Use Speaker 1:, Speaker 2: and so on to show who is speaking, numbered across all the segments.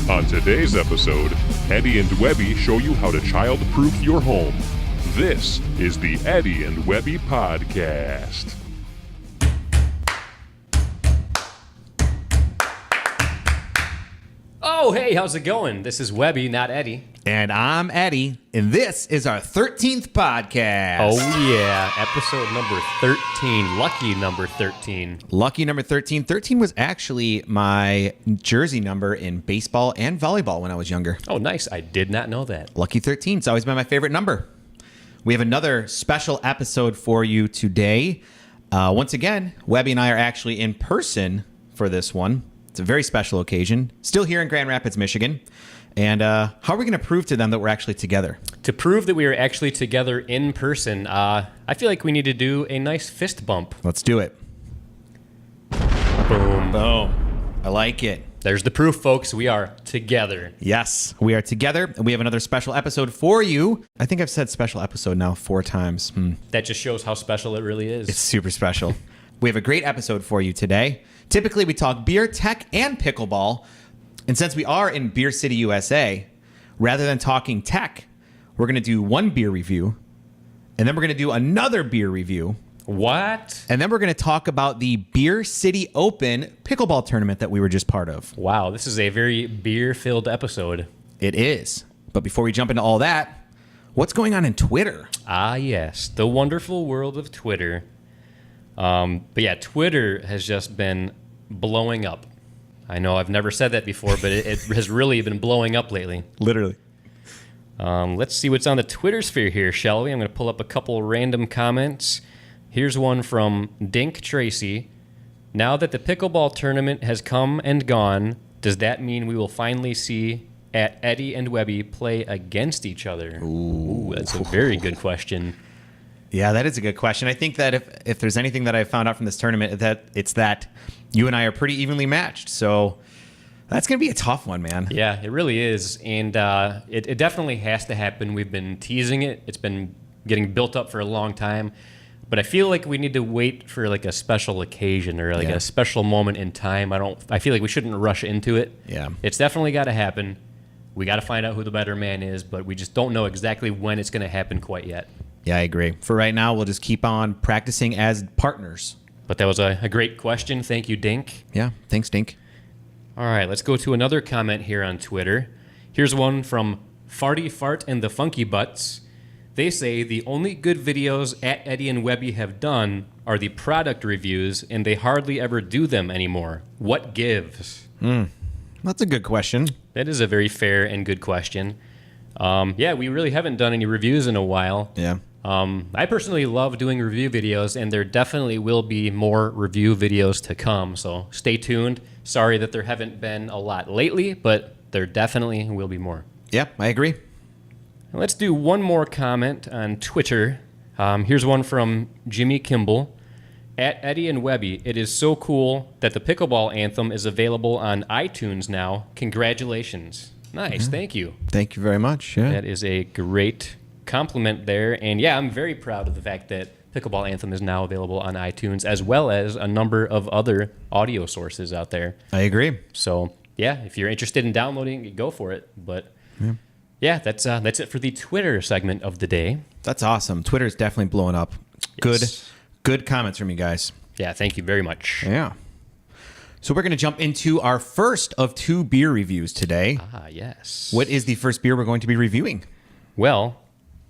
Speaker 1: On today's episode, Eddy and Webby show you how to child-proof your home. This is the Eddy and Webby Podcast.
Speaker 2: Oh, hey, how's it going? This is Webby, not Eddy.
Speaker 3: And I'm Eddy, and this is our 13th podcast.
Speaker 2: Oh, yeah, episode number 13. Lucky number 13.
Speaker 3: Lucky number 13. 13 was actually my jersey number in baseball and volleyball when I was younger.
Speaker 2: Oh, nice. I did not know that.
Speaker 3: Lucky 13. It's always been my favorite number. We have another special episode for you today. Once again, Webby and I are actually in person for this one. It's a very special occasion. Still here in Grand Rapids, Michigan. And how are we going to prove to them that we're actually together?
Speaker 2: To prove that we are actually together in person, I feel like we need to do a nice fist bump.
Speaker 3: Let's do it.
Speaker 2: Boom.
Speaker 3: Boom. I like it.
Speaker 2: There's the proof, folks. We are together.
Speaker 3: Yes, we are together, and we have another special episode for you. I think I've said special episode now 4 times.
Speaker 2: That just shows how special it really is.
Speaker 3: It's super special. We have a great episode for you today. Typically, we talk beer, tech, and pickleball. And since we are in Beer City, USA, rather than talking tech, we're going to do one beer review, and then we're going to do another beer review.
Speaker 2: What?
Speaker 3: And then we're going to talk about the Beer City Open pickleball tournament that we were just part of.
Speaker 2: Wow, this is a very beer-filled episode.
Speaker 3: It is. But before we jump into all that, what's going on in Twitter?
Speaker 2: Ah, yes, the wonderful world of Twitter. But yeah, Twitter has just been blowing up. I know I've never said that before, but it has really been blowing up lately.
Speaker 3: Literally.
Speaker 2: Let's see what's on the Twitter sphere here, shall we? I'm going to pull up a couple random comments. Here's one from Dink Tracy. Now that the pickleball tournament has come and gone, does that mean we will finally see Eddy and Webby play against each other? Ooh, that's a very good question.
Speaker 3: Yeah, that is a good question. I think that if there's anything that I found out from this tournament, that it's that you and I are pretty evenly matched. So that's going to be a tough one, man.
Speaker 2: Yeah, it really is. And it definitely has to happen. We've been teasing it. It's been getting built up for a long time. But I feel like we need to wait for like a special occasion or like a special moment in time. I feel like we shouldn't rush into it.
Speaker 3: Yeah.
Speaker 2: It's definitely got to happen. We got to find out who the better man is, but we just don't know exactly when it's going to happen quite yet.
Speaker 3: Yeah, I agree. For right now, we'll just keep on practicing as partners.
Speaker 2: But that was a great question. Thank you, Dink.
Speaker 3: Yeah, thanks, Dink.
Speaker 2: All right, let's go to another comment here on Twitter. Here's one from Farty Fart and the Funky Butts. They say the only good videos Eddy and Webby have done are the product reviews, and they hardly ever do them anymore. What gives?
Speaker 3: That's a good question.
Speaker 2: That is a very fair and good question. Yeah, we really haven't done any reviews in a while.
Speaker 3: Yeah.
Speaker 2: I personally love doing review videos, and there definitely will be more review videos to come, so stay tuned. Sorry that there haven't been a lot lately, but there definitely will be more.
Speaker 3: Yeah, I agree.
Speaker 2: Let's do one more comment on Twitter. Here's one from Jimmy Kimball. Eddy and Webby, it is so cool that the Pickleball Anthem is available on iTunes now. Congratulations. Nice, thank you.
Speaker 3: Thank you very much. Yeah.
Speaker 2: That is a great compliment there. And yeah, I'm very proud of the fact that Pickleball Anthem is now available on iTunes, as well as a number of other audio sources out there.
Speaker 3: I agree.
Speaker 2: So yeah, if you're interested in downloading it, go for it. But yeah, that's it for the Twitter segment of the day.
Speaker 3: That's awesome. Twitter is definitely blowing up.
Speaker 2: Yes.
Speaker 3: Good comments from you guys.
Speaker 2: Yeah, thank you very much.
Speaker 3: Yeah. So we're going to jump into our first of 2 beer reviews today.
Speaker 2: Ah, yes.
Speaker 3: What is the first beer we're going to be reviewing?
Speaker 2: Well,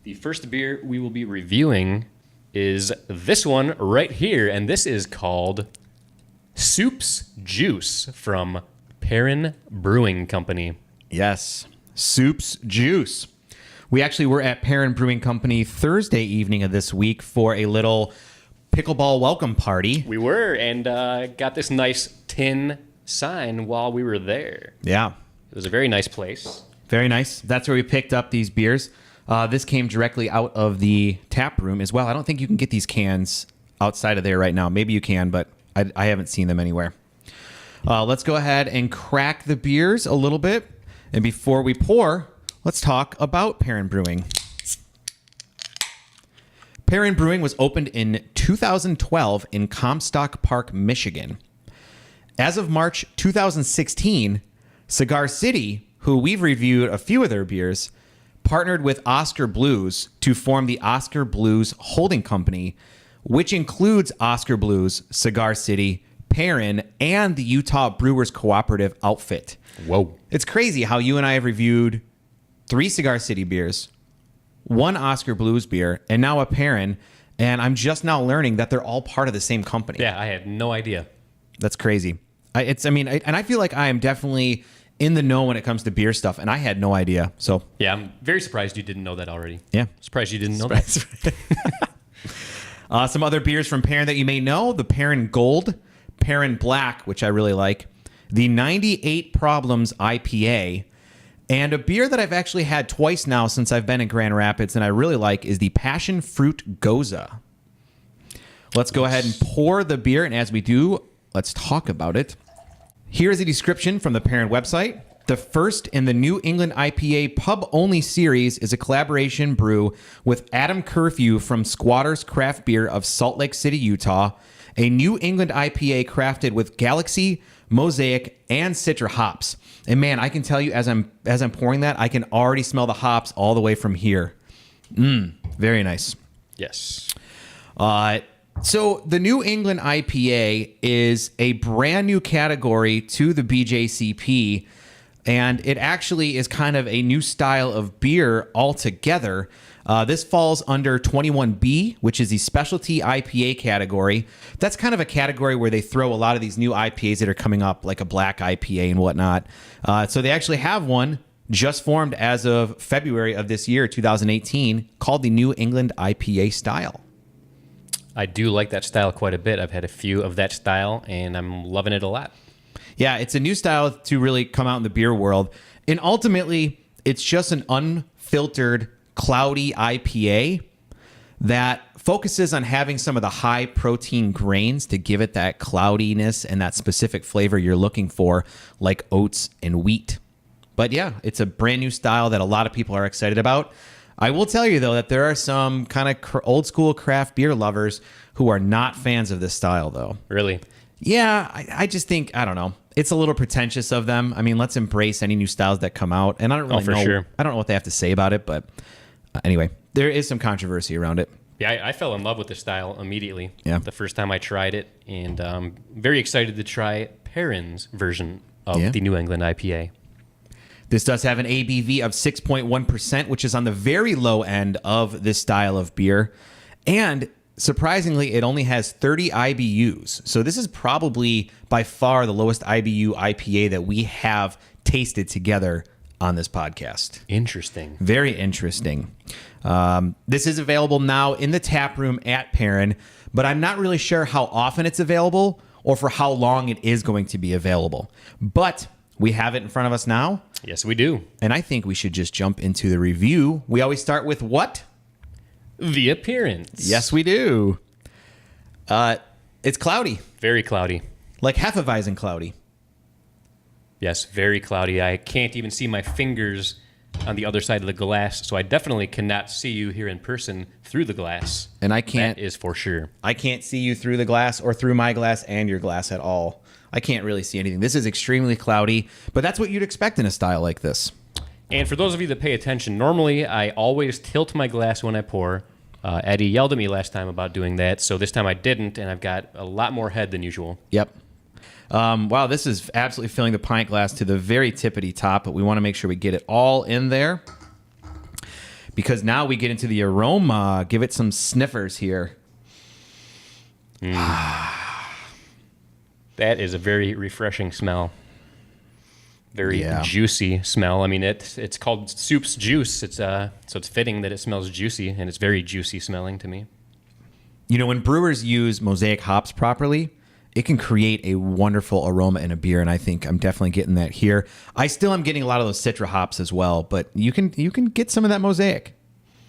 Speaker 2: the first beer we will be reviewing is this one right here, and this is called Soops Joos from Perrin Brewing Company.
Speaker 3: Yes, Soops Joos. We actually were at Perrin Brewing Company Thursday evening of this week for a little pickleball welcome party.
Speaker 2: We were, and got this nice tin sign while we were there.
Speaker 3: Yeah.
Speaker 2: It was a very nice place.
Speaker 3: Very nice. That's where we picked up these beers. This came directly out of the tap room as well. I don't think you can get these cans outside of there right now. Maybe you can, but I haven't seen them anywhere. Let's go ahead and crack the beers a little bit. And before we pour, let's talk about Perrin Brewing. Perrin Brewing was opened in 2012 in Comstock Park, Michigan. As of March 2016, Cigar City who we've reviewed a few of their beers, partnered with Oscar Blues to form the Oscar Blues Holding Company, which includes Oscar Blues, Cigar City, Perrin, and the Utah Brewers Cooperative outfit.
Speaker 2: Whoa.
Speaker 3: It's crazy how you and I have reviewed 3 Cigar City beers, 1 Oscar Blues beer, and now a Perrin, and I'm just now learning that they're all part of the same company.
Speaker 2: Yeah, I had no idea.
Speaker 3: That's crazy. I feel like I am definitely in the know when it comes to beer stuff, and I had no idea. So
Speaker 2: Yeah, I'm very surprised you didn't know that already.
Speaker 3: yeah.
Speaker 2: Surprised you didn't know that.
Speaker 3: Some other beers from Perrin that you may know: the Perrin Gold, Perrin Black, which I really like, the 98 Problems IPA, and a beer that I've actually had twice now since I've been in Grand Rapids and I really like is the Passion Fruit Goza. Let's go ahead and pour the beer, and as we do, let's talk about it. Here's a description from the Perrin website. The first in the New England IPA pub-only series is a collaboration brew with Adam Curfew from Squatters Craft Beer of Salt Lake City, Utah, a New England IPA crafted with Galaxy, Mosaic, and Citra hops. And man, I can tell you as I'm pouring that, I can already smell the hops all the way from here. Very nice.
Speaker 2: Yes.
Speaker 3: So the New England IPA is a brand new category to the BJCP, and it actually is kind of a new style of beer altogether. This falls under 21B, which is the specialty IPA category. That's kind of a category where they throw a lot of these new IPAs that are coming up, like a black IPA and whatnot. So they actually have one just formed as of February of this year, 2018, called the New England IPA Style.
Speaker 2: I do like that style quite a bit. I've had a few of that style, and I'm loving it a lot.
Speaker 3: Yeah, it's a new style to really come out in the beer world. And ultimately, it's just an unfiltered, cloudy IPA that focuses on having some of the high protein grains to give it that cloudiness and that specific flavor you're looking for, like oats and wheat. But yeah, it's a brand new style that a lot of people are excited about. I will tell you, though, that there are some kind of old school craft beer lovers who are not fans of this style, though.
Speaker 2: Really?
Speaker 3: Yeah, I just think, I don't know. It's a little pretentious of them. I mean, let's embrace any new styles that come out. And I don't really know.
Speaker 2: Sure.
Speaker 3: I don't know what they have to say about it, but anyway, there is some controversy around it.
Speaker 2: Yeah, I fell in love with the style immediately.
Speaker 3: Yeah.
Speaker 2: The first time I tried it, and very excited to try Perrin's version of the New England IPA.
Speaker 3: This does have an ABV of 6.1%, which is on the very low end of this style of beer. And surprisingly, it only has 30 IBUs. So this is probably by far the lowest IBU IPA that we have tasted together on this podcast.
Speaker 2: Interesting.
Speaker 3: Very interesting. This is available now in the tap room at Perrin, but I'm not really sure how often it's available or for how long it is going to be available. But we have it in front of us now.
Speaker 2: Yes, we do.
Speaker 3: And I think we should just jump into the review. We always start with what?
Speaker 2: The appearance.
Speaker 3: Yes, we do. It's cloudy.
Speaker 2: Very cloudy.
Speaker 3: Like Hefeweizen cloudy.
Speaker 2: Yes, very cloudy. I can't even see my fingers on the other side of the glass, so I definitely cannot see you here in person through the glass.
Speaker 3: And I can't.
Speaker 2: That is for sure.
Speaker 3: I can't see you through the glass or through my glass and your glass at all. I can't really see anything. This is extremely cloudy, but that's what you'd expect in a style like this.
Speaker 2: And for those of you that pay attention, normally I always tilt my glass when I pour. Eddie yelled at me last time about doing that, so this time I didn't, and I've got a lot more head than usual.
Speaker 3: Yep. Wow, this is absolutely filling the pint glass to the very tippity top, but we want to make sure we get it all in there because now we get into the aroma. Give it some sniffers here.
Speaker 2: That is a very refreshing smell. Very juicy smell. I mean, it's called Soops Joos. So it's fitting that it smells juicy, and it's very juicy smelling to me.
Speaker 3: You know, when brewers use mosaic hops properly, it can create a wonderful aroma in a beer, and I think I'm definitely getting that here. I still am getting a lot of those Citra hops as well, but you can get some of that mosaic.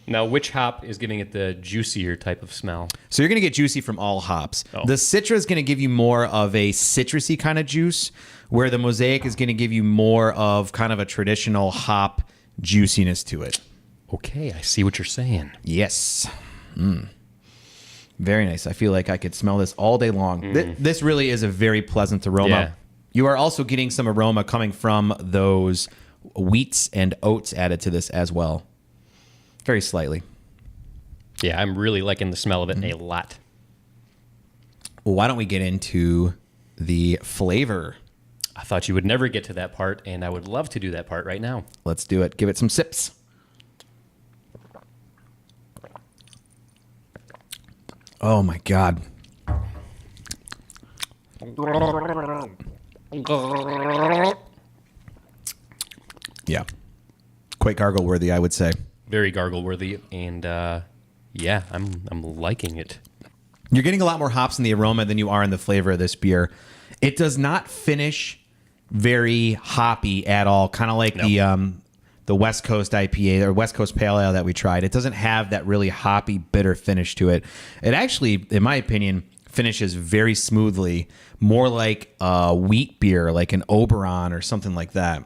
Speaker 2: Now, which hop is giving it the juicier type of smell?
Speaker 3: So you're going to get juicy from all hops.
Speaker 2: Oh.
Speaker 3: The Citra is going to give you more of a citrusy kind of juice, where the Mosaic is going to give you more of kind of a traditional hop juiciness to it.
Speaker 2: Okay, I see what you're saying.
Speaker 3: Yes. Very nice. I feel like I could smell this all day long. This really is a very pleasant aroma.
Speaker 2: Yeah.
Speaker 3: You are also getting some aroma coming from those wheats and oats added to this as well. Very slightly.
Speaker 2: Yeah, I'm really liking the smell of it a lot.
Speaker 3: Well, why don't we get into the flavor?
Speaker 2: I thought you would never get to that part, and I would love to do that part right now.
Speaker 3: Let's do it. Give it some sips. Oh, my God. Yeah. Quite gargle worthy, I would say.
Speaker 2: Very gargle worthy, and yeah, I'm liking it.
Speaker 3: You're getting a lot more hops in the aroma than you are in the flavor of this beer. It does not finish very hoppy at all, kind of like the West Coast IPA or West Coast Pale Ale that we tried. It doesn't have that really hoppy, bitter finish to it. It actually, in my opinion, finishes very smoothly, more like a wheat beer, like an Oberon or something like that.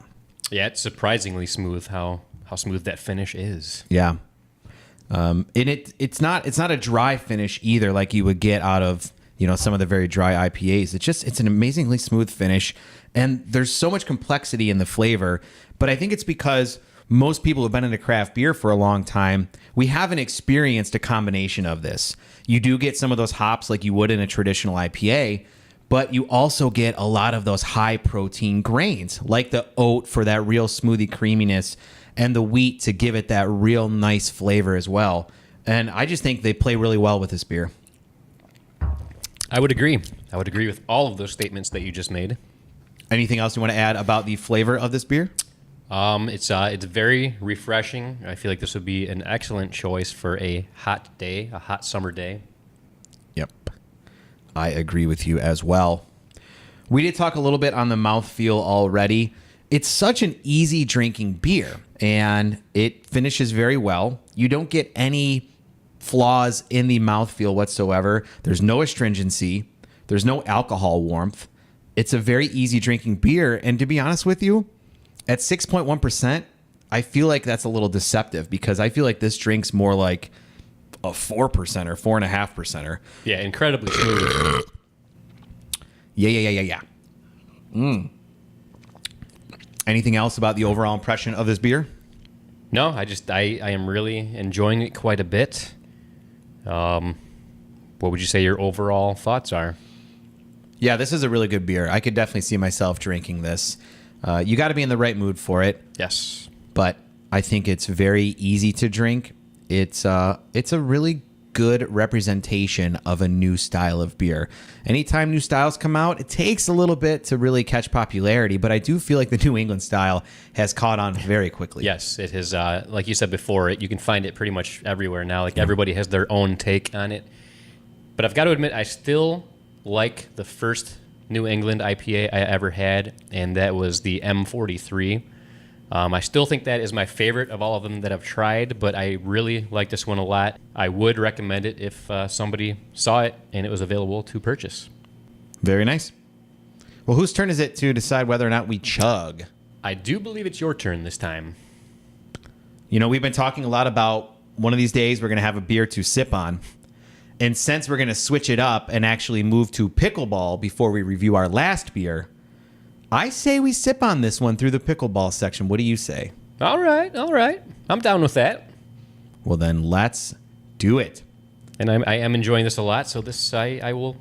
Speaker 2: Yeah, it's surprisingly smooth how smooth that finish is.
Speaker 3: Yeah. And it's not a dry finish either, like you would get out of some of the very dry IPAs. It's an amazingly smooth finish, and there's so much complexity in the flavor. But I think it's because most people who've been into craft beer for a long time, we haven't experienced a combination of this. You do get some of those hops like you would in a traditional IPA, but you also get a lot of those high protein grains, like the oat for that real smoothie creaminess, and the wheat to give it that real nice flavor as well. And I just think they play really well with this beer.
Speaker 2: I would agree. I would agree with all of those statements that you just made.
Speaker 3: Anything else you want to add about the flavor of this beer?
Speaker 2: It's very refreshing. I feel like this would be an excellent choice for a hot day, a hot summer day.
Speaker 3: Yep. I agree with you as well. We did talk a little bit on the mouthfeel already. It's such an easy drinking beer, and it finishes very well. You don't get any flaws in the mouthfeel whatsoever. There's no astringency. There's no alcohol warmth. It's a very easy drinking beer, and to be honest with you, at 6.1%, I feel like that's a little deceptive because I feel like this drinks more like a 4% or 4.5%.
Speaker 2: Yeah, incredibly smooth.
Speaker 3: Yeah. Anything else about the overall impression of this beer?
Speaker 2: No, I am really enjoying it quite a bit. What would you say your overall thoughts are?
Speaker 3: Yeah, this is a really good beer. I could definitely see myself drinking this. You got to be in the right mood for it.
Speaker 2: Yes.
Speaker 3: But I think it's very easy to drink. It's a really good representation of a new style of beer. Anytime new styles come out, it takes a little bit to really catch popularity, but I do feel like the New England style has caught on very quickly.
Speaker 2: Yes, it has. Like you said before, you can find it pretty much everywhere now. Like everybody has their own take on it. But I've got to admit, I still like the first New England IPA I ever had, and that was the M43. I still think that is my favorite of all of them that I've tried, but I really like this one a lot. I would recommend it if somebody saw it and it was available to purchase.
Speaker 3: Very nice. Well, whose turn is it to decide whether or not we chug?
Speaker 2: I do believe it's your turn this time.
Speaker 3: We've been talking a lot about one of these days we're going to have a beer to sip on. And since we're going to switch it up and actually move to Pickleball before we review our last beer, I say we sip on this one through the Pickleball section. What do you say?
Speaker 2: All right. I'm down with that.
Speaker 3: Well, then let's do it.
Speaker 2: And I am enjoying this a lot, so I will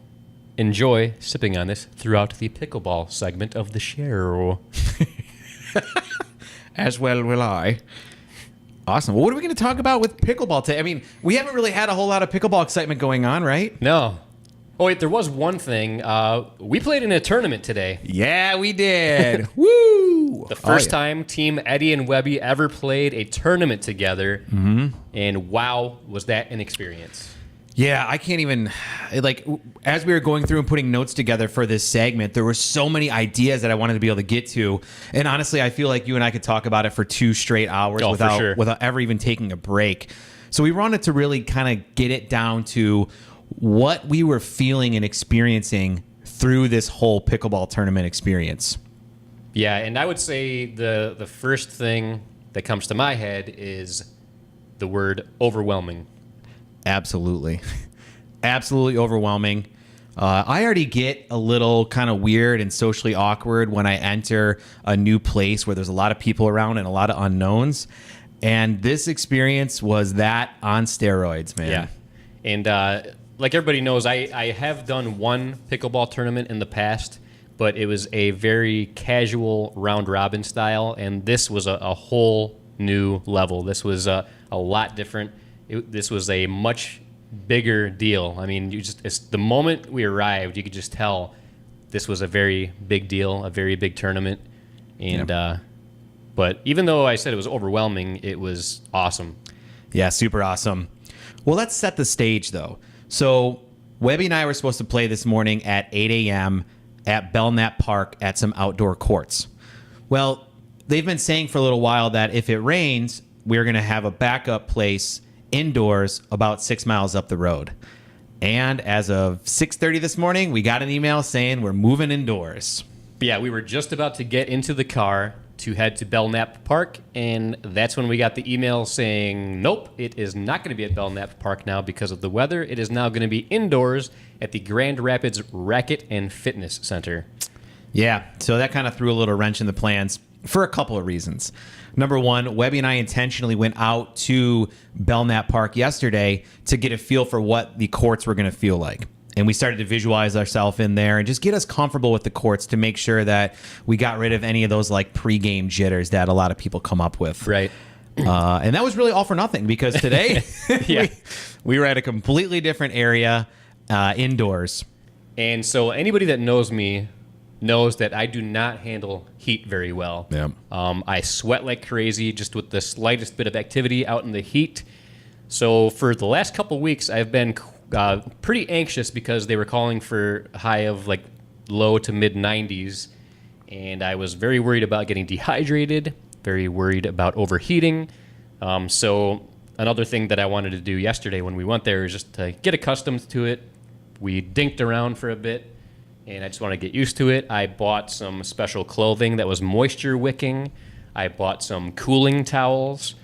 Speaker 2: enjoy sipping on this throughout the Pickleball segment of the show.
Speaker 3: As well will I. Awesome. Well, what are we going to talk about with Pickleball today? I mean, we haven't really had a whole lot of Pickleball excitement going on, right?
Speaker 2: No. Oh, wait, there was one thing. We played in a tournament today.
Speaker 3: Yeah, we did. Woo!
Speaker 2: The first time Team Eddy and Webby ever played a tournament together. Mm-hmm. And wow, was that an experience.
Speaker 3: Yeah, I can't even, as we were going through and putting notes together for this segment, there were so many ideas that I wanted to be able to get to. And honestly, I feel like you and I could talk about it for 2 straight hours without ever even taking a break. So we wanted to really kind of get it down to what we were feeling and experiencing through this whole pickleball tournament experience.
Speaker 2: Yeah, and I would say the first thing that comes to my head is the word overwhelming.
Speaker 3: Absolutely. Absolutely overwhelming. I already get a little kind of weird and socially awkward when I enter a new place where there's a lot of people around and a lot of unknowns. And this experience was that on steroids, man.
Speaker 2: Yeah. And like everybody knows, I have done one pickleball tournament in the past, but it was a very casual round-robin style, and this was a whole new level. This was a lot different. This was a much bigger deal. I mean, the moment we arrived, you could just tell this was a very big deal, a very big tournament. And but even though I said it was overwhelming, it was awesome.
Speaker 3: Yeah, super awesome. Well, let's set the stage, though. So Webby and I were supposed to play this morning at 8 a.m. at Belknap Park at some outdoor courts. Well, they've been saying for a little while that if it rains, we're going to have a backup place indoors about 6 miles up the road. And as of 6:30 this morning, we got an email saying we're moving indoors.
Speaker 2: Yeah, we were just about to get into the car to head to Belknap Park, and that's when we got the email saying, nope, it is not going to be at Belknap Park now because of the weather. It is now going to be indoors at the Grand Rapids Racket and Fitness Center.
Speaker 3: Yeah, so that kind of threw a little wrench in the plans for a couple of reasons. Number one, Webby and I intentionally went out to Belknap Park yesterday to get a feel for what the courts were going to feel like. And we started to visualize ourselves in there and just get us comfortable with the courts to make sure that we got rid of any of those like pregame jitters that a lot of people come up with.
Speaker 2: Right.
Speaker 3: And that was really all for nothing because today
Speaker 2: Yeah.
Speaker 3: we were at a completely different area indoors.
Speaker 2: And so anybody that knows me knows that I do not handle heat very well.
Speaker 3: Yeah.
Speaker 2: I sweat like crazy just with the slightest bit of activity out in the heat. So for the last couple weeks, I've been pretty anxious because they were calling for a high of like low to mid 90s. And I was very worried about getting dehydrated, very worried about overheating. So another thing that I wanted to do yesterday when we went there is just to get accustomed to it. We dinked around for a bit. And I just want to get used to it. I bought some special clothing that was moisture wicking. I bought some cooling towels,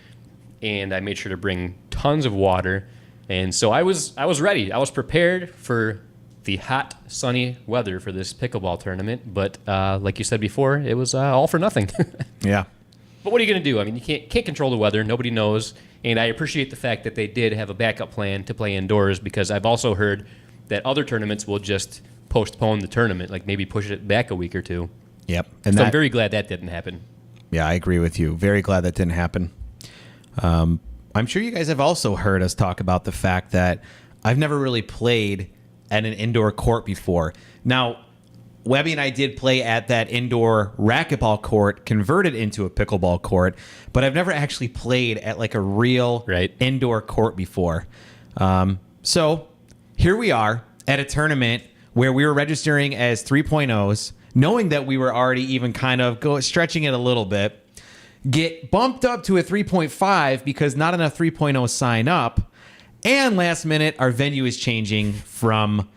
Speaker 2: and I made sure to bring tons of water. And so I was ready. I was prepared for the hot, sunny weather for this pickleball tournament. But like you said before, it was all for nothing.
Speaker 3: Yeah.
Speaker 2: But what are you going to do? I mean, you can't control the weather. Nobody knows. And I appreciate the fact that they did have a backup plan to play indoors because I've also heard that other tournaments will just postpone the tournament, like maybe push it back a week or two.
Speaker 3: Yep.
Speaker 2: And so I'm very glad that didn't happen.
Speaker 3: Yeah, I agree with you. Very glad that didn't happen. I'm sure you guys have also heard us talk about the fact that I've never really played at an indoor court before. Now, Webby and I did play at that indoor racquetball court converted into a pickleball court, but I've never actually played at like a real indoor court before. So here we are at a tournament where we were registering as 3.0s, knowing that we were already even kind of stretching it a little bit, get bumped up to a 3.5 because not enough 3.0 sign up, and last minute our venue is changing from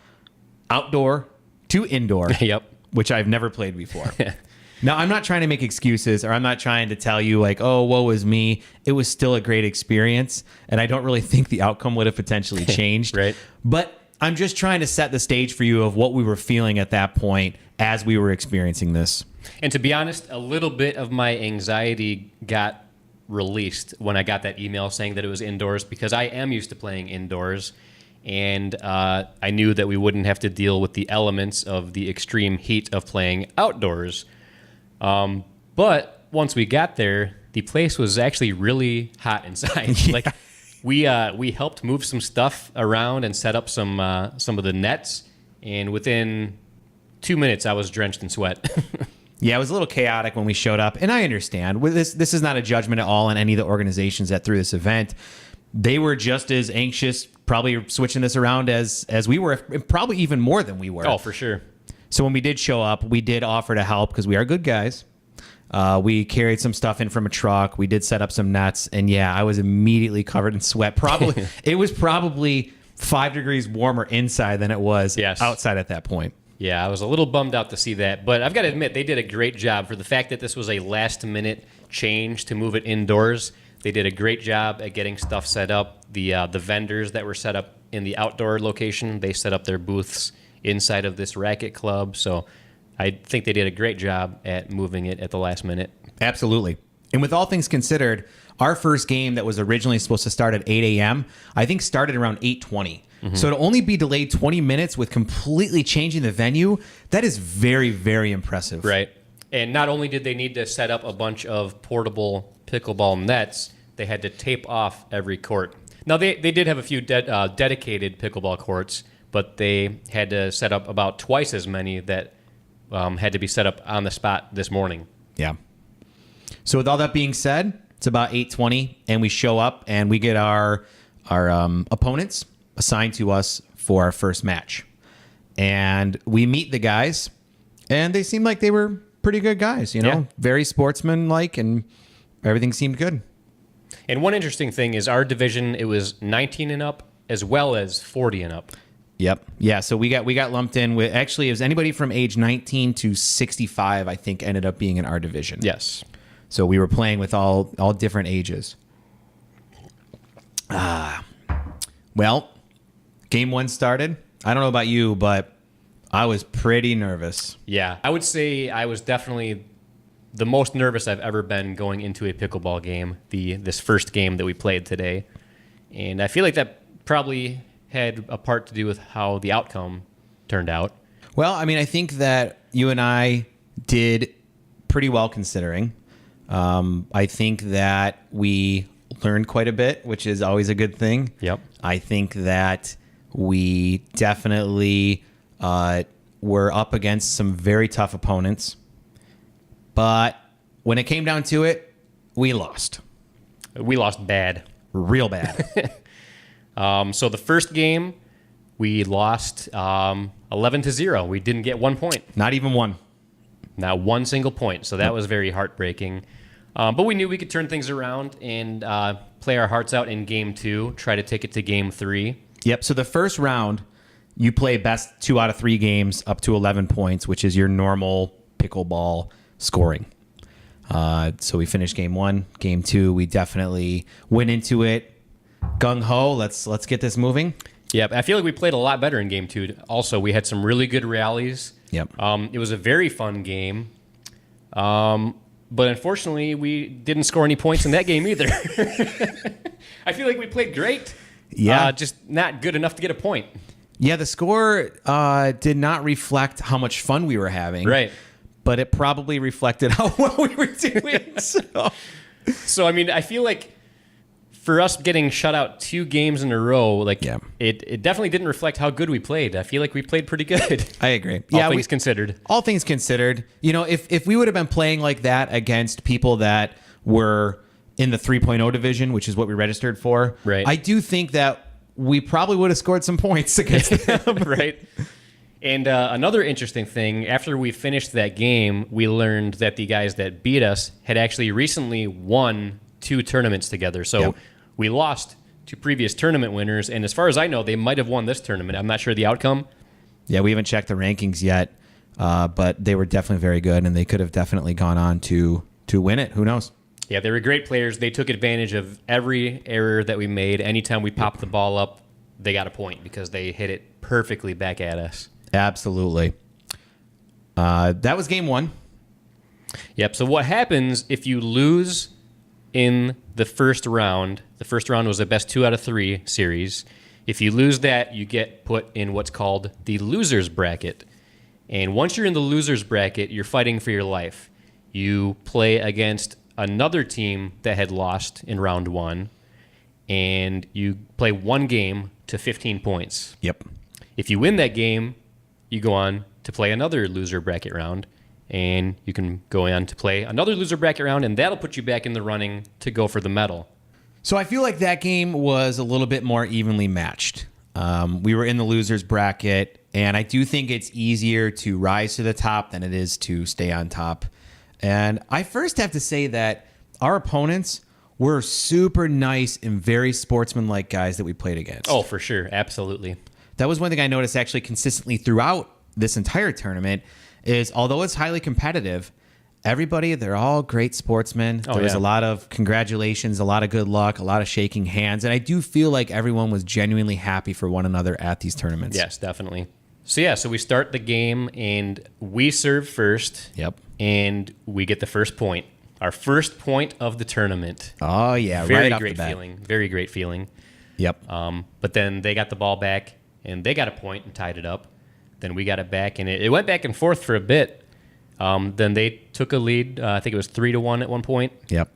Speaker 3: outdoor to indoor, which I've never played before. Now, I'm not trying to make excuses, or I'm not trying to tell you like, oh, woe is me. It was still a great experience, and I don't really think the outcome would have potentially changed. But I'm just trying to set the stage for you of what we were feeling at that point as we were experiencing this.
Speaker 2: And to be honest, a little bit of my anxiety got released when I got that email saying that it was indoors because I am used to playing indoors. And I knew that we wouldn't have to deal with the elements of the extreme heat of playing outdoors. But once we got there, the place was actually really hot inside. Like we helped move some stuff around and set up some of the nets, and within 2 minutes I was drenched in sweat.
Speaker 3: Yeah, it was a little chaotic when we showed up, and I understand. With this is not a judgment at all on any of the organizations that threw this event. They were just as anxious, probably switching this around as we were, probably even more than we were.
Speaker 2: Oh, for sure.
Speaker 3: So when we did show up, we did offer to help because we are good guys. We carried some stuff in from a truck. We did set up some nets, and yeah, I was immediately covered in sweat. Probably it was probably 5 degrees warmer inside than it was outside at that point.
Speaker 2: Yeah, I was a little bummed out to see that, but I've got to admit they did a great job for the fact that this was a last-minute change to move it indoors. They did a great job at getting stuff set up. The vendors that were set up in the outdoor location, they set up their booths inside of this racket club. So I think they did a great job at moving it at the last minute.
Speaker 3: Absolutely. And with all things considered, our first game that was originally supposed to start at 8 a.m., I think started around 8:20. So to only be delayed 20 minutes with completely changing the venue, that is very, very impressive.
Speaker 2: Right. And not only did they need to set up a bunch of portable pickleball nets, they had to tape off every court. Now, they did have a few dedicated pickleball courts, but they had to set up about twice as many that had to be set up on the spot this morning.
Speaker 3: Yeah. So with all that being said, it's about 8:20, and we show up, and we get our opponents assigned to us for our first match. And we meet the guys, and they seemed like they were pretty good guys, very sportsmanlike, and everything seemed good.
Speaker 2: And one interesting thing is our division, it was 19 and up as well as 40 and up.
Speaker 3: Yep. Yeah, so we got lumped in with, actually, it was anybody from age 19 to 65, I think, ended up being in our division.
Speaker 2: Yes.
Speaker 3: So we were playing with all different ages. Well, game one started. I don't know about you, but I was pretty nervous.
Speaker 2: Yeah, I would say I was definitely the most nervous I've ever been going into a pickleball game, this first game that we played today. And I feel like that probably had a part to do with how the outcome turned out.
Speaker 3: Well, I mean, I think that you and I did pretty well considering. I think that we learned quite a bit, which is always a good thing.
Speaker 2: Yep.
Speaker 3: I think that we definitely were up against some very tough opponents. But when it came down to it, we lost.
Speaker 2: We lost bad.
Speaker 3: Real bad.
Speaker 2: So the first game, we lost 11-0. We didn't get 1 point.
Speaker 3: Not even one.
Speaker 2: Not one single point. So that was very heartbreaking. But we knew we could turn things around and play our hearts out in game 2, try to take it to game 3.
Speaker 3: Yep. So the first round, you play best 2 out of 3 games up to 11 points, which is your normal pickleball scoring. So we finished game 1. Game 2, we definitely went into it gung-ho. Let's get this moving.
Speaker 2: Yep. I feel like we played a lot better in game 2. Also, we had some really good rallies.
Speaker 3: Yep.
Speaker 2: It was a very fun game. But unfortunately, we didn't score any points in that game either. I feel like we played great.
Speaker 3: Yeah.
Speaker 2: Just not good enough to get a point.
Speaker 3: Yeah, the score did not reflect how much fun we were having.
Speaker 2: Right.
Speaker 3: But it probably reflected how well we were doing.
Speaker 2: So, I mean, I feel like for us getting shut out 2 games in a row, it definitely didn't reflect how good we played. I feel like we played pretty good.
Speaker 3: I agree.
Speaker 2: All things considered.
Speaker 3: All things considered. If we would have been playing like that against people that were in the 3.0 division, which is what we registered for,
Speaker 2: right.
Speaker 3: I do think that we probably would have scored some points against them.
Speaker 2: Right. And another interesting thing, after we finished that game, we learned that the guys that beat us had actually recently won 2 tournaments together. So we lost to previous tournament winners, and as far as I know, they might have won this tournament. I'm not sure the outcome.
Speaker 3: Yeah, we haven't checked the rankings yet, but they were definitely very good, and they could have definitely gone on to win it. Who knows?
Speaker 2: Yeah, they were great players. They took advantage of every error that we made. Anytime we popped the ball up, they got a point because they hit it perfectly back at us.
Speaker 3: Absolutely. That was game 1.
Speaker 2: Yep, so what happens if you lose in the first round? The first round was a best 2 out of 3 series. If you lose that, you get put in what's called the loser's bracket. And once you're in the loser's bracket, you're fighting for your life. You play against another team that had lost in round 1, and you play 1 game to 15 points.
Speaker 3: Yep.
Speaker 2: If you win that game, you go on to play another loser bracket round, and you can go on to play another loser bracket round, and that'll put you back in the running to go for the medal.
Speaker 3: So I feel like that game was a little bit more evenly matched. We were in the losers bracket, and I do think it's easier to rise to the top than it is to stay on top. And I first have to say that our opponents were super nice and very sportsmanlike guys that we played against.
Speaker 2: Oh, for sure. Absolutely.
Speaker 3: That was one thing I noticed actually consistently throughout this entire tournament is although it's highly competitive, everybody, they're all great sportsmen. There was a lot of congratulations, a lot of good luck, a lot of shaking hands. And I do feel like everyone was genuinely happy for one another at these tournaments.
Speaker 2: Yes, definitely. So we start the game, and we serve first.
Speaker 3: Yep.
Speaker 2: And we get the first point. Our first point of the tournament.
Speaker 3: Oh, yeah.
Speaker 2: Very
Speaker 3: right off
Speaker 2: great
Speaker 3: the bat.
Speaker 2: feeling. Very great feeling.
Speaker 3: Yep.
Speaker 2: But then they got the ball back, and they got a point and tied it up. Then we got it back, and it went back and forth for a bit. Then they took a lead. I think it was 3-1 at one point.
Speaker 3: Yep.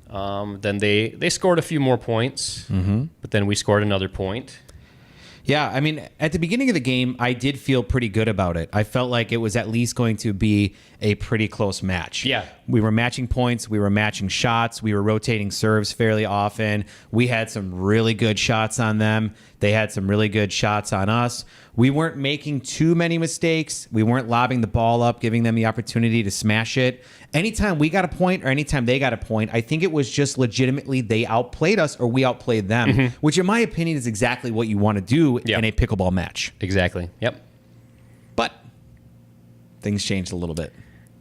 Speaker 2: Then they scored a few more points, but then we scored another point.
Speaker 3: Yeah, I mean, at the beginning of the game, I did feel pretty good about it. I felt like it was at least going to be a pretty close match.
Speaker 2: Yeah.
Speaker 3: We were matching points. We were matching shots. We were rotating serves fairly often. We had some really good shots on them. They had some really good shots on us. We weren't making too many mistakes. We weren't lobbing the ball up, giving them the opportunity to smash it. Anytime we got a point or anytime they got a point, I think it was just legitimately they outplayed us or we outplayed them, which in my opinion is exactly what you want to do in a pickleball match.
Speaker 2: Exactly. Yep.
Speaker 3: But things changed a little bit.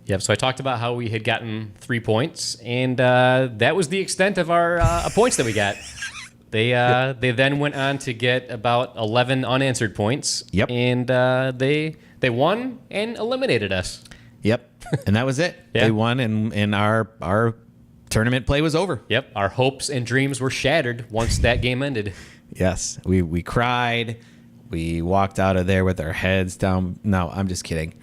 Speaker 2: Yep. So I talked about how we had gotten 3 points, and that was the extent of our points that we got. They then went on to get about 11 unanswered points.
Speaker 3: Yep.
Speaker 2: And they won and eliminated us.
Speaker 3: Yep. And that was it.
Speaker 2: Yeah.
Speaker 3: They won, and our tournament play was over.
Speaker 2: Yep. Our hopes and dreams were shattered once that game ended.
Speaker 3: Yes. We cried. We walked out of there with our heads down. No, I'm just kidding.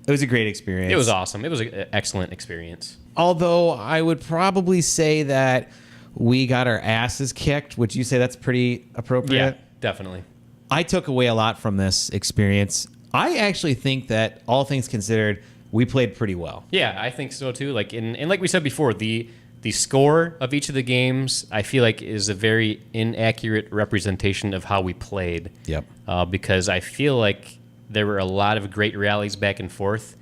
Speaker 3: It was a great experience.
Speaker 2: It was awesome. It was an excellent experience.
Speaker 3: Although I would probably say that we got our asses kicked. Would you say that's pretty appropriate?
Speaker 2: Yeah, definitely.
Speaker 3: I took away a lot from this experience. I actually think that, all things considered, we played pretty well.
Speaker 2: Yeah, I think so too. And like we said before, the score of each of the games, I feel like, is a very inaccurate representation of how we played.
Speaker 3: Yep.
Speaker 2: Because I feel like there were a lot of great rallies back and forth.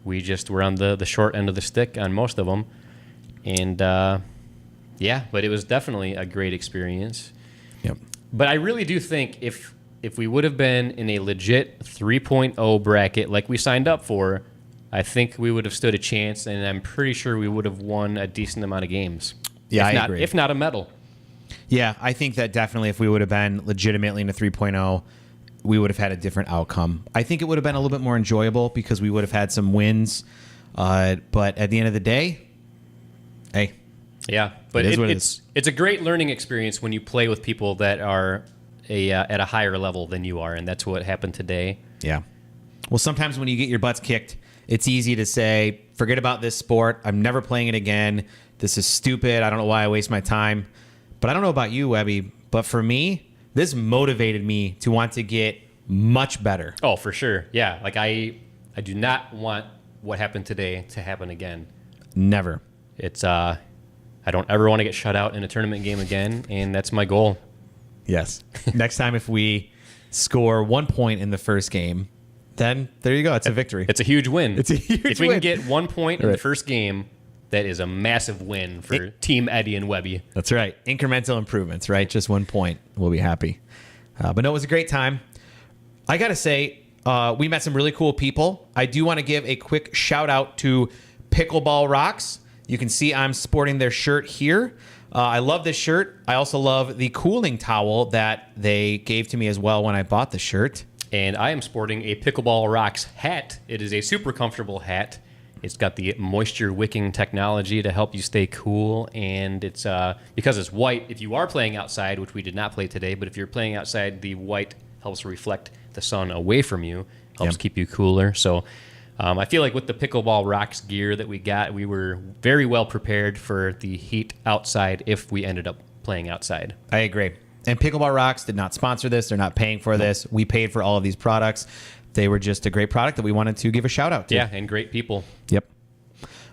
Speaker 2: We just were on the short end of the stick on most of them. And yeah, but it was definitely a great experience.
Speaker 3: Yep.
Speaker 2: But I really do think if we would have been in a legit 3.0 bracket like we signed up for, I think we would have stood a chance, and I'm pretty sure we would have won a decent amount of games.
Speaker 3: Yeah,
Speaker 2: I
Speaker 3: agree.
Speaker 2: If not a medal.
Speaker 3: Yeah, I think that definitely if we would have been legitimately in a 3.0, we would have had a different outcome. I think it would have been a little bit more enjoyable because we would have had some wins. But at the end of the day, hey.
Speaker 2: Yeah, but
Speaker 3: It is what it is.
Speaker 2: It's a great learning experience when you play with people that are at a higher level than you are, and that's what happened today.
Speaker 3: Yeah. Well, sometimes when you get your butts kicked, it's easy to say, forget about this sport. I'm never playing it again. This is stupid. I don't know why I waste my time. But I don't know about you, Webby, but for me, this motivated me to want to get much better.
Speaker 2: Oh, for sure. Yeah, like I do not want what happened today to happen again.
Speaker 3: Never.
Speaker 2: It's I don't ever want to get shut out in a tournament game again, and that's my goal.
Speaker 3: Yes. Next time, if we score 1 point in the first game, then there you go. It's a victory.
Speaker 2: It's a huge win.
Speaker 3: It's a huge
Speaker 2: If we
Speaker 3: win.
Speaker 2: can get 1 point in
Speaker 3: Right.
Speaker 2: the first game, that is a massive win for Team Eddy and Webby.
Speaker 3: That's right. Incremental improvements, right? Just 1 point. We'll be happy. But no, it was a great time. I got to say, we met some really cool people. I do want to give a quick shout out to Pickleball Rocks. You can see I'm sporting their shirt here. I love this shirt. I also love the cooling towel that they gave to me as well when I bought the shirt.
Speaker 2: And I am sporting a Pickleball Rocks hat. It is a super comfortable hat. It's got the moisture wicking technology to help you stay cool, and it's because it's white. If you are playing outside, which we did not play today, but if you're playing outside, the white helps reflect the sun away from you, helps keep you cooler. So I feel like with the Pickleball Rocks gear that we got, we were very well prepared for the heat outside if we ended up playing outside.
Speaker 3: I agree. And Pickleball Rocks did not sponsor this. They're not paying for this. We paid for all of these products. They were just a great product that we wanted to give a shout out to.
Speaker 2: Yeah, and great people.
Speaker 3: Yep.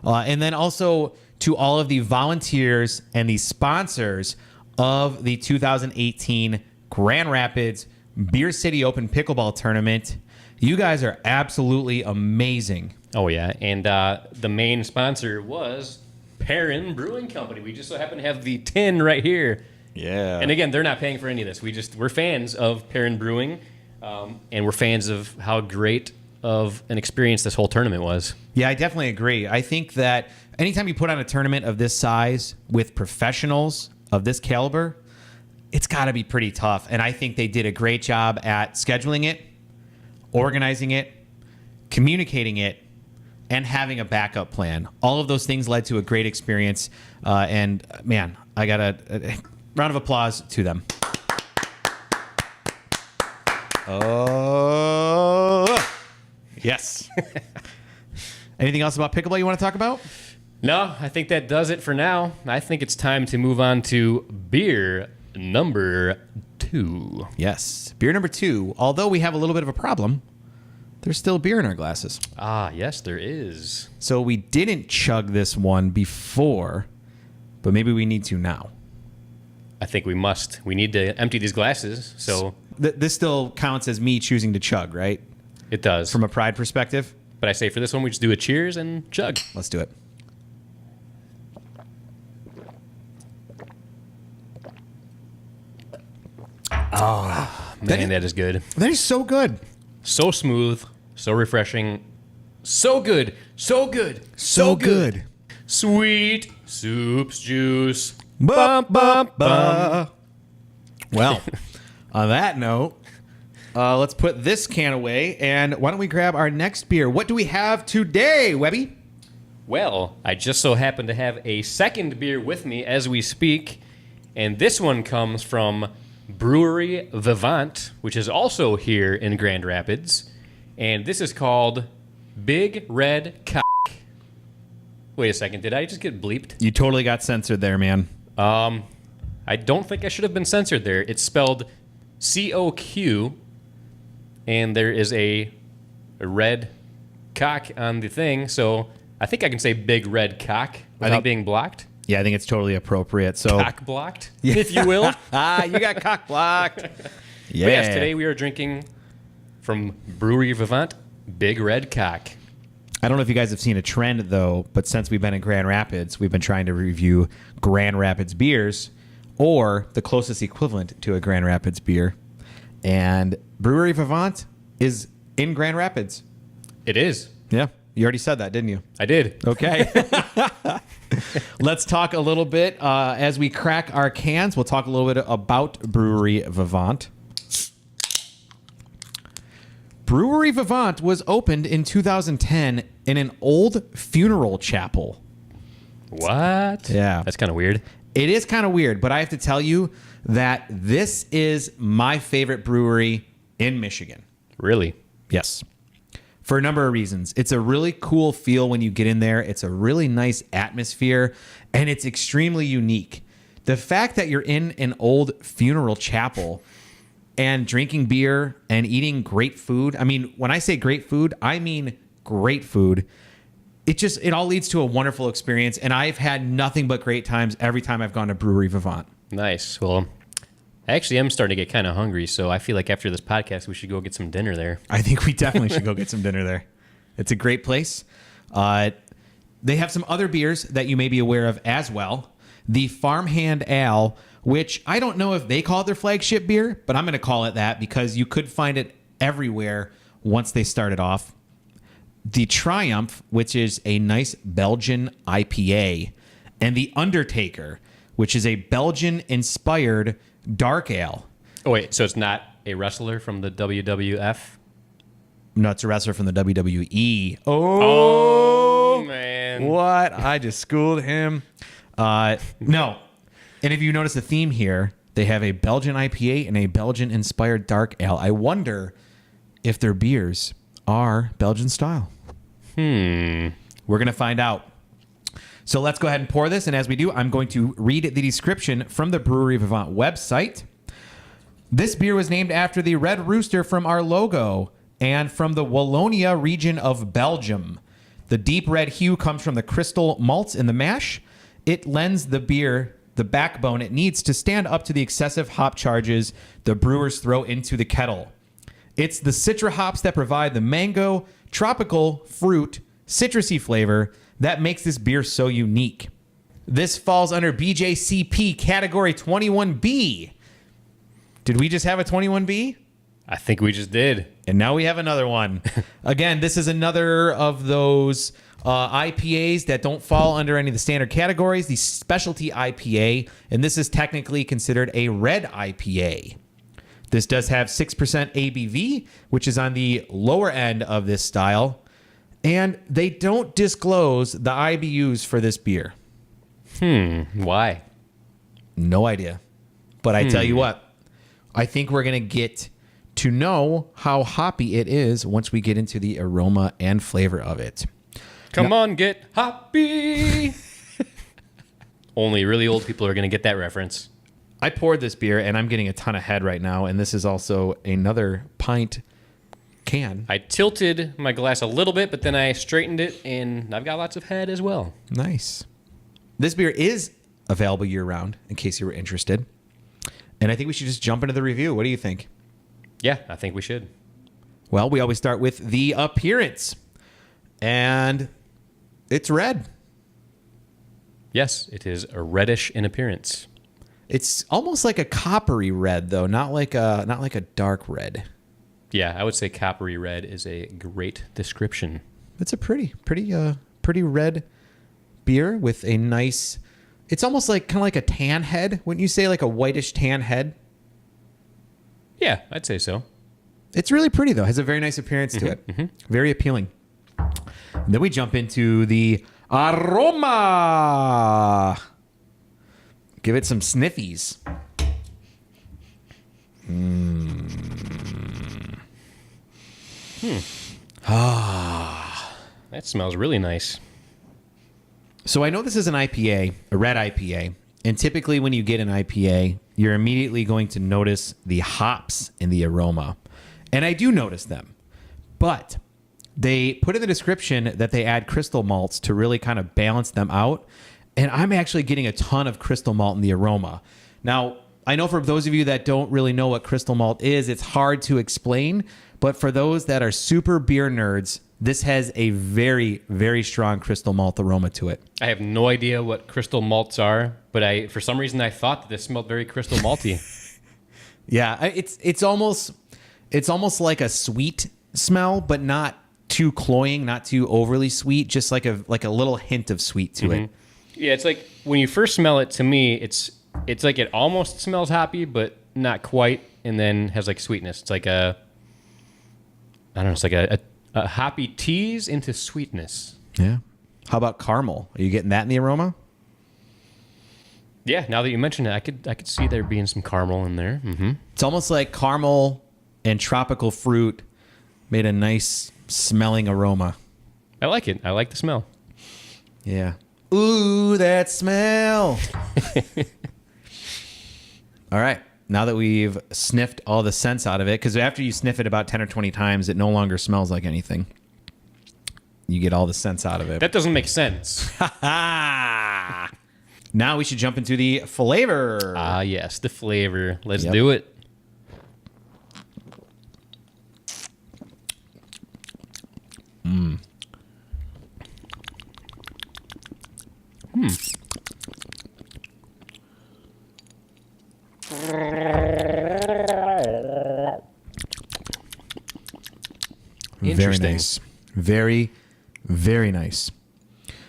Speaker 3: And then also to all of the volunteers and the sponsors of the 2018 Grand Rapids Beer City Open Pickleball Tournament. You guys are absolutely amazing.
Speaker 2: Oh, yeah. And the main sponsor was Perrin Brewing Company. We just so happen to have the tin right here.
Speaker 3: Yeah.
Speaker 2: And again, they're not paying for any of this. We're fans of Perrin Brewing, and we're fans of how great of an experience this whole tournament was.
Speaker 3: Yeah, I definitely agree. I think that anytime you put on a tournament of this size with professionals of this caliber, it's got to be pretty tough. And I think they did a great job at scheduling it. organizing it, communicating it, and having a backup plan. All of those things led to a great experience. And man, I got a round of applause to them. Oh, yes. Anything else about pickleball you want to talk about?
Speaker 2: No, I think that does it for now. I think it's time to move on to beer number 2.
Speaker 3: Yes. Beer number 2. Although we have a little bit of a problem, there's still beer in our glasses.
Speaker 2: Ah, yes, there is.
Speaker 3: So we didn't chug this one before, but maybe we need to now.
Speaker 2: I think we must. We need to empty these glasses, so...
Speaker 3: This still counts as me choosing to chug, right?
Speaker 2: It does.
Speaker 3: From a pride perspective?
Speaker 2: But I say for this one, we just do a cheers and chug.
Speaker 3: Let's do it.
Speaker 2: Oh, man, that is good.
Speaker 3: That is so good.
Speaker 2: So smooth, so refreshing, so good, so good,
Speaker 3: So good.
Speaker 2: Sweet Soops Joos.
Speaker 3: Bum, bum, bum. Well, on that note, let's put this can away, and why don't we grab our next beer? What do we have today, Webby?
Speaker 2: Well, I just so happen to have a second beer with me as we speak, and this one comes from Brewery Vivant, which is also here in Grand Rapids, and this is called Big Red Coq. Wait a second, did I just get bleeped?
Speaker 3: You totally got censored there, man.
Speaker 2: I don't think I should have been censored there. It's spelled COQ, and there is a red cock on the thing, so I think I can say Big Red Coq without being blocked.
Speaker 3: Yeah, I think it's totally appropriate. So
Speaker 2: Cock blocked, if you will.
Speaker 3: you got cock blocked. Yeah.
Speaker 2: But yes, today we are drinking from Brewery Vivant, Big Red Coq.
Speaker 3: I don't know if you guys have seen a trend, though, but since we've been in Grand Rapids, we've been trying to review Grand Rapids beers or the closest equivalent to a Grand Rapids beer. And Brewery Vivant is in Grand Rapids.
Speaker 2: It is.
Speaker 3: Yeah. You already said that, didn't you?
Speaker 2: I did.
Speaker 3: Okay. Let's talk a little bit. As we crack our cans, we'll talk a little bit about Brewery Vivant. Brewery Vivant was opened in 2010 in an old funeral chapel.
Speaker 2: What?
Speaker 3: Yeah.
Speaker 2: That's kind of weird.
Speaker 3: It is kind of weird, but I have to tell you that this is my favorite brewery in Michigan.
Speaker 2: Really?
Speaker 3: Yes. For a number of reasons. It's a really cool feel when you get in there. It's a really nice atmosphere, and it's extremely unique. The fact that you're in an old funeral chapel and drinking beer and eating great food. I mean, when I say great food, I mean great food. It all leads to a wonderful experience, and I've had nothing but great times every time I've gone to Brewery Vivant.
Speaker 2: Nice. Well, I actually am starting to get kind of hungry, so I feel like after this podcast, we should go get some dinner there.
Speaker 3: I think we definitely should go get some dinner there. It's a great place. They have some other beers that you may be aware of as well. The Farmhand Ale, which I don't know if they call it their flagship beer, but I'm going to call it that because you could find it everywhere once they started off. The Triumph, which is a nice Belgian IPA, and the Undertaker, which is a Belgian-inspired dark ale.
Speaker 2: Oh, wait, so it's not a wrestler from the WWF?
Speaker 3: No, it's a wrestler from the WWE.
Speaker 2: Oh man.
Speaker 3: What? I just schooled him. No. And if you notice the theme here, they have a Belgian IPA and a Belgian-inspired dark ale. I wonder if their beers are Belgian style. We're going to find out. So let's go ahead and pour this. And as we do, I'm going to read the description from the Brewery Vivant website. This beer was named after the red rooster from our logo and from the Wallonia region of Belgium. The deep red hue comes from the crystal malts in the mash. It lends the beer the backbone it needs to stand up to the excessive hop charges the brewers throw into the kettle. It's the citra hops that provide the mango, tropical, fruit, citrusy flavor that makes this beer so unique. This falls under BJCP category 21B. Did we just have a 21B?
Speaker 2: I think we just did.
Speaker 3: And now we have another one. Again, this is another of those IPAs that don't fall under any of the standard categories, the specialty IPA, and this is technically considered a red IPA. This does have 6% ABV, which is on the lower end of this style. And they don't disclose the IBUs for this beer.
Speaker 2: Why?
Speaker 3: No idea. But I tell you what, I think we're going to get to know how hoppy it is once we get into the aroma and flavor of it.
Speaker 2: Come on, get hoppy. Only really old people are going to get that reference.
Speaker 3: I poured this beer, and I'm getting a ton of head right now, and this is also another pint can.
Speaker 2: I tilted my glass a little bit, but then I straightened it, and I've got lots of head as well.
Speaker 3: Nice. This beer is available year-round, in case you were interested. And I think we should just jump into the review. What do you think?
Speaker 2: Yeah, I think we should.
Speaker 3: Well, we always start with the appearance. And it's red.
Speaker 2: Yes, it is a reddish in appearance.
Speaker 3: It's almost like a coppery red, though, not like a dark red.
Speaker 2: Yeah, I would say coppery red is a great description.
Speaker 3: It's a pretty red beer with a nice. It's almost like kind of like a tan head. Wouldn't you say like a whitish tan head?
Speaker 2: Yeah, I'd say so.
Speaker 3: It's really pretty though. Has a very nice appearance to it. Very appealing. And then we jump into the Aroma. Give it some sniffies.
Speaker 2: That smells really nice.
Speaker 3: So I know this is an IPA, a red IPA, and typically when you get an IPA, you're immediately going to notice the hops in the aroma. And I do notice them. But they put in the description that they add crystal malts to really kind of balance them out. And I'm actually getting a ton of crystal malt in the aroma. Now, I know for those of you that don't really know what crystal malt is, it's hard to explain. But for those that are super beer nerds, this has a very, very strong crystal malt aroma to it.
Speaker 2: I have no idea what crystal malts are, but for some reason I thought that this smelled very crystal malty.
Speaker 3: Yeah, it's almost like a sweet smell, but not too cloying, not too overly sweet, just like a little hint of sweet to it.
Speaker 2: Yeah, it's like when you first smell it, to me, it's like it almost smells hoppy, but not quite, and then has like sweetness. It's like it's like a hoppy tease into sweetness.
Speaker 3: Yeah. How about caramel? Are you getting that in the aroma?
Speaker 2: Yeah, now that you mention it, I could see there being some caramel in there. Mm-hmm.
Speaker 3: It's almost like caramel and tropical fruit made a nice smelling aroma.
Speaker 2: I like it. I like the smell.
Speaker 3: Yeah. Ooh, that smell. All right. Now that we've sniffed all the scents out of it, because after you sniff it about 10 or 20 times, it no longer smells like anything. You get all the scents out of it.
Speaker 2: That doesn't make sense.
Speaker 3: Now we should jump into the flavor.
Speaker 2: Ah, yes, the flavor. Let's do it.
Speaker 3: Very nice. Very, very nice.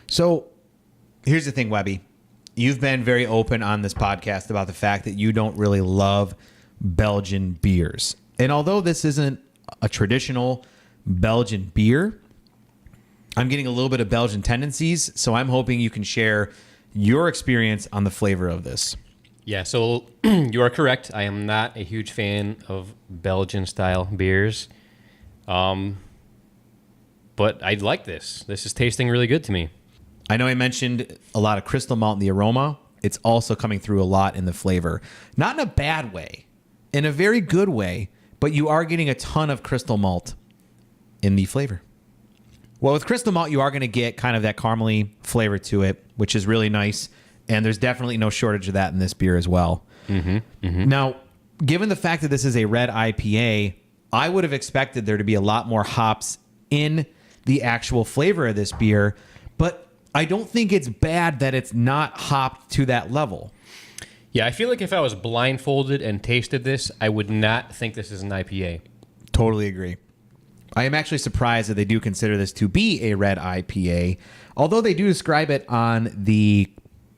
Speaker 3: So here's the thing, Webby. You've been very open on this podcast about the fact that you don't really love Belgian beers. And although this isn't a traditional Belgian beer, I'm getting a little bit of Belgian tendencies. So I'm hoping you can share your experience on the flavor of this.
Speaker 2: Yeah, so you are correct. I am not a huge fan of Belgian-style beers. But I like this. This is tasting really good to me.
Speaker 3: I know I mentioned a lot of crystal malt in the aroma. It's also coming through a lot in the flavor. Not in a bad way, in a very good way, but you are getting a ton of crystal malt in the flavor. Well, with crystal malt, you are going to get kind of that caramely flavor to it, which is really nice. And there's definitely no shortage of that in this beer as well. Now, given the fact that this is a red IPA, I would have expected there to be a lot more hops in the actual flavor of this beer, but I don't think it's bad that it's not hopped to that level.
Speaker 2: Yeah, I feel like if I was blindfolded and tasted this, I would not think this is an IPA.
Speaker 3: Totally agree. I am actually surprised that they do consider this to be a red IPA, although they do describe it on the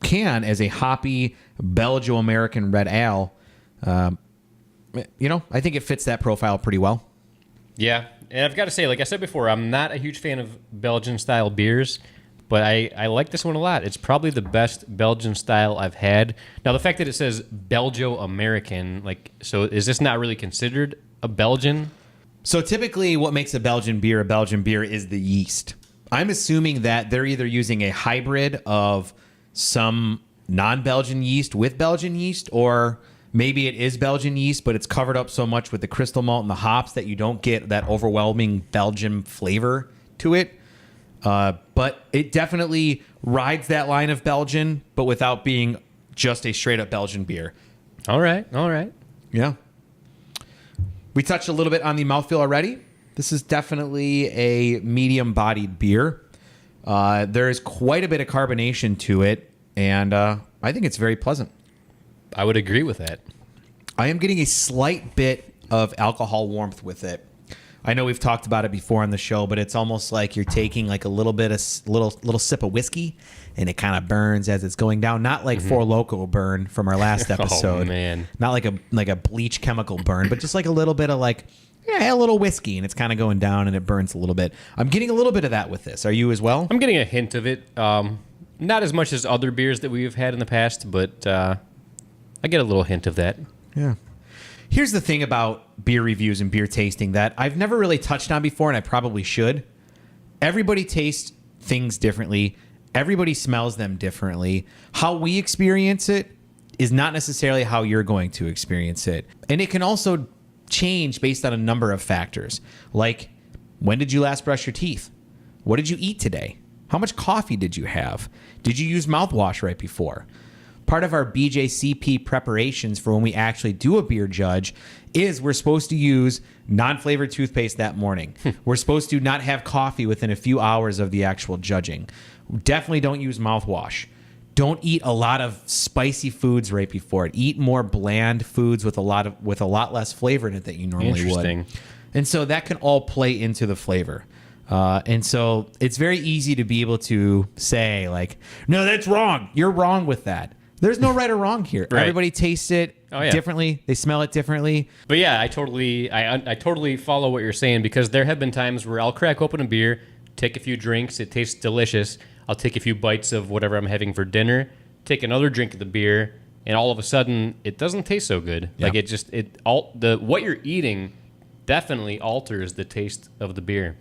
Speaker 3: can as a hoppy Belgio-American red ale. I think it fits that profile pretty well.
Speaker 2: Yeah, and I've got to say, like I said before, I'm not a huge fan of Belgian-style beers, but I like this one a lot. It's probably the best Belgian style I've had. Now, the fact that it says Belgio-American, so is this not really considered a Belgian?
Speaker 3: So typically what makes a Belgian beer is the yeast. I'm assuming that they're either using a hybrid of some non-Belgian yeast with Belgian yeast, or maybe it is Belgian yeast, but it's covered up so much with the crystal malt and the hops that you don't get that overwhelming Belgian flavor to it. But it definitely rides that line of Belgian, but without being just a straight up Belgian beer.
Speaker 2: All right.
Speaker 3: Yeah. We touched a little bit on the mouthfeel already. This is definitely a medium bodied beer. There is quite a bit of carbonation to it, and I think it's very pleasant.
Speaker 2: I would agree with that.
Speaker 3: I am getting a slight bit of alcohol warmth with it. I know we've talked about it before on the show, but it's almost like you're taking like a little bit of little sip of whiskey, and it kind of burns as it's going down. Not like Four Loko burn from our last episode.
Speaker 2: Oh man!
Speaker 3: Not like a bleach chemical burn, but just like a little bit of a little whiskey, and it's kind of going down and it burns a little bit. I'm getting a little bit of that with this. Are you as well?
Speaker 2: I'm getting a hint of it. Not as much as other beers that we've had in the past, but I get a little hint of that.
Speaker 3: Yeah. Here's the thing about beer reviews and beer tasting that I've never really touched on before, and I probably should. Everybody tastes things differently. Everybody smells them differently. How we experience it is not necessarily how you're going to experience it. And it can also change based on a number of factors. Like, when did you last brush your teeth? What did you eat today? How much coffee did you have? Did you use mouthwash right before? Part of our BJCP preparations for when we actually do a beer judge is we're supposed to use non-flavored toothpaste that morning. We're supposed to not have coffee within a few hours of the actual judging. Definitely don't use mouthwash. Don't eat a lot of spicy foods right before it. Eat more bland foods with a lot less flavor in it that you normally would. And so that can all play into the flavor. And so it's very easy to be able to say no, that's wrong. You're wrong with that. There's no right or wrong here.
Speaker 2: Right.
Speaker 3: Everybody tastes it differently. They smell it differently.
Speaker 2: But yeah, I totally follow what you're saying, because there have been times where I'll crack open a beer, take a few drinks, it tastes delicious. I'll take a few bites of whatever I'm having for dinner, take another drink of the beer, and all of a sudden it doesn't taste so good.
Speaker 3: Yeah.
Speaker 2: What you're eating definitely alters the taste of the beer.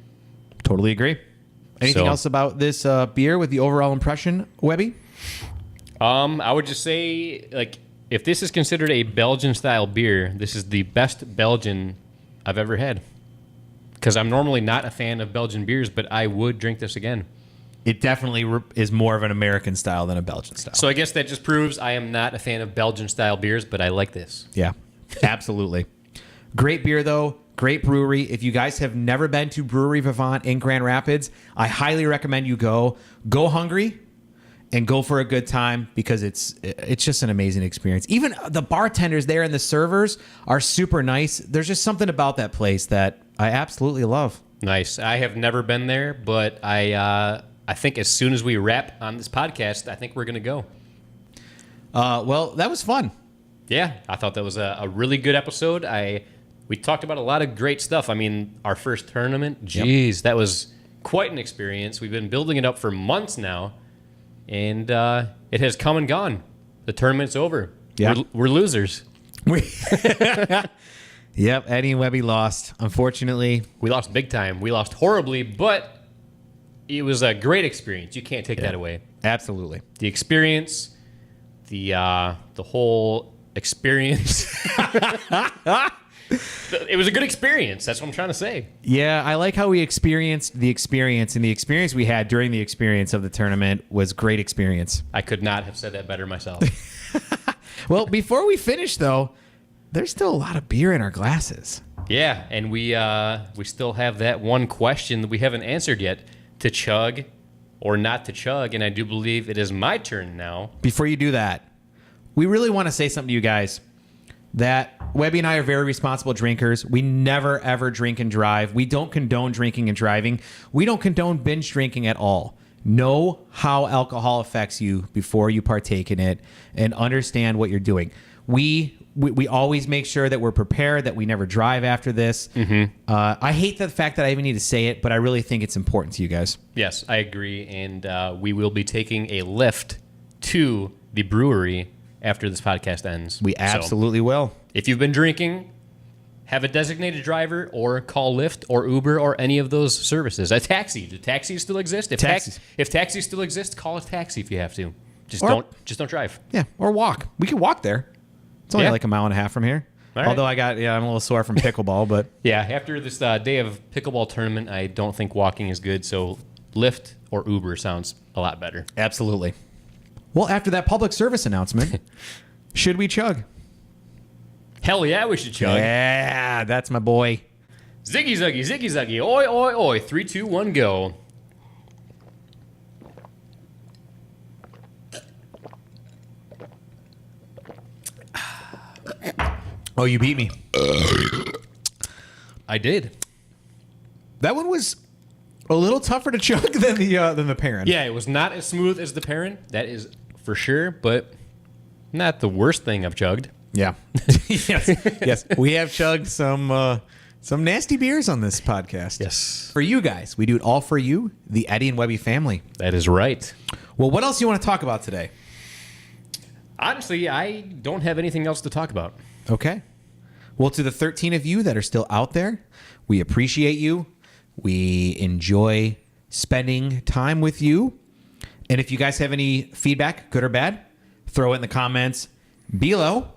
Speaker 3: Totally agree. Anything else about this beer with the overall impression, Webby?
Speaker 2: I would just say, if this is considered a Belgian-style beer, this is the best Belgian I've ever had. Because I'm normally not a fan of Belgian beers, but I would drink this again.
Speaker 3: It definitely is more of an American style than a Belgian style.
Speaker 2: So I guess that just proves I am not a fan of Belgian-style beers, but I like this.
Speaker 3: Yeah, absolutely. Great beer, though. Great brewery. If you guys have never been to Brewery Vivant in Grand Rapids, I highly recommend you go. Go hungry and go for a good time, because it's just an amazing experience. Even the bartenders there and the servers are super nice. There's just something about that place that I absolutely love.
Speaker 2: Nice. I have never been there, but I think as soon as we wrap on this podcast, I think we're going to go.
Speaker 3: Well, that was fun.
Speaker 2: Yeah, I thought that was a really good episode. We talked about a lot of great stuff. I mean, our first tournament, geez, That was quite an experience. We've been building it up for months now. And it has come and gone. The tournament's over.
Speaker 3: Yeah.
Speaker 2: We're losers.
Speaker 3: Yep, Eddy and Webby lost, unfortunately.
Speaker 2: We lost big time. We lost horribly, but it was a great experience. You can't take that away.
Speaker 3: Absolutely.
Speaker 2: The experience, the whole experience. It was a good experience. That's what I'm trying to say.
Speaker 3: Yeah, I like how we experienced the experience, and the experience we had during the experience of the tournament was great experience.
Speaker 2: I could not have said that better myself.
Speaker 3: Well, before we finish, though, there's still a lot of beer in our glasses.
Speaker 2: Yeah, and we still have that one question that we haven't answered yet, to chug or not to chug, and I do believe it is my turn now.
Speaker 3: Before you do that, we really want to say something to you guys, that Webby and I are very responsible drinkers. We never, ever drink and drive. We don't condone drinking and driving. We don't condone binge drinking at all. Know how alcohol affects you before you partake in it, and understand what you're doing. We always make sure that we're prepared, that we never drive after this. I hate the fact that I even need to say it, but I really think it's important to you guys.
Speaker 2: Yes, I agree. And we will be taking a lift to the brewery after this podcast ends.
Speaker 3: We absolutely will.
Speaker 2: If you've been drinking, have a designated driver or call Lyft or Uber or any of those services. A taxi. Do taxis still exist? If taxis still exist, call a taxi if you have to. Just don't drive.
Speaker 3: Yeah, or walk. We can walk there. It's only like a mile and a half from here.
Speaker 2: All right.
Speaker 3: Although I'm a little sore from pickleball, but
Speaker 2: Yeah, after this day of pickleball tournament, I don't think walking is good. So Lyft or Uber sounds a lot better.
Speaker 3: absolutely. Well, after that public service announcement, should we chug?
Speaker 2: Hell yeah, we should chug.
Speaker 3: Yeah, that's my boy.
Speaker 2: Ziggy zuggy, ziggy zuggy, oi oi oi. 3, 2, 1, go.
Speaker 3: Oh, you beat me.
Speaker 2: I did.
Speaker 3: That one was a little tougher to chug than the Perrin.
Speaker 2: Yeah, it was not as smooth as the Perrin. That is for sure, but not the worst thing I've chugged.
Speaker 3: Yeah. yes. We have chugged some nasty beers on this podcast.
Speaker 2: Yes.
Speaker 3: For you guys, we do it all for you, the Eddy and Webby family.
Speaker 2: That is right.
Speaker 3: Well, what else do you want to talk about today?
Speaker 2: Honestly, I don't have anything else to talk about.
Speaker 3: Okay. Well, to the 13 of you that are still out there, we appreciate you. We enjoy spending time with you. And if you guys have any feedback, good or bad, throw it in the comments below.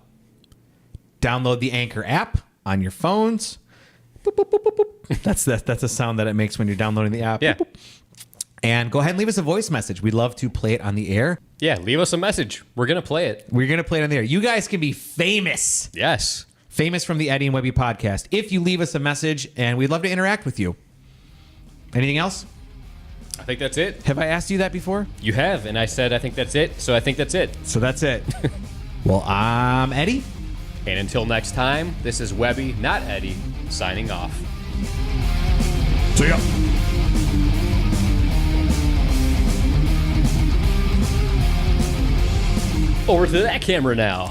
Speaker 3: Download the Anchor app on your phones. Boop, boop, boop, boop, boop. That's a sound that it makes when you're downloading the app.
Speaker 2: Yeah.
Speaker 3: Boop, boop. And go ahead and leave us a voice message. We'd love to play it on the air.
Speaker 2: Yeah, leave us a message. We're going to play it.
Speaker 3: We're going to play it on the air. You guys can be famous.
Speaker 2: Yes.
Speaker 3: Famous from the Eddy and Webby podcast. If you leave us a message, and we'd love to interact with you. Anything else?
Speaker 2: I think that's it.
Speaker 3: Have I asked you that before?
Speaker 2: You have, and I said I think that's it, so I think that's it.
Speaker 3: So that's it. Well, I'm Eddy.
Speaker 2: And until next time, this is Webby, not Eddy, signing off.
Speaker 3: See ya.
Speaker 2: Over to that camera now.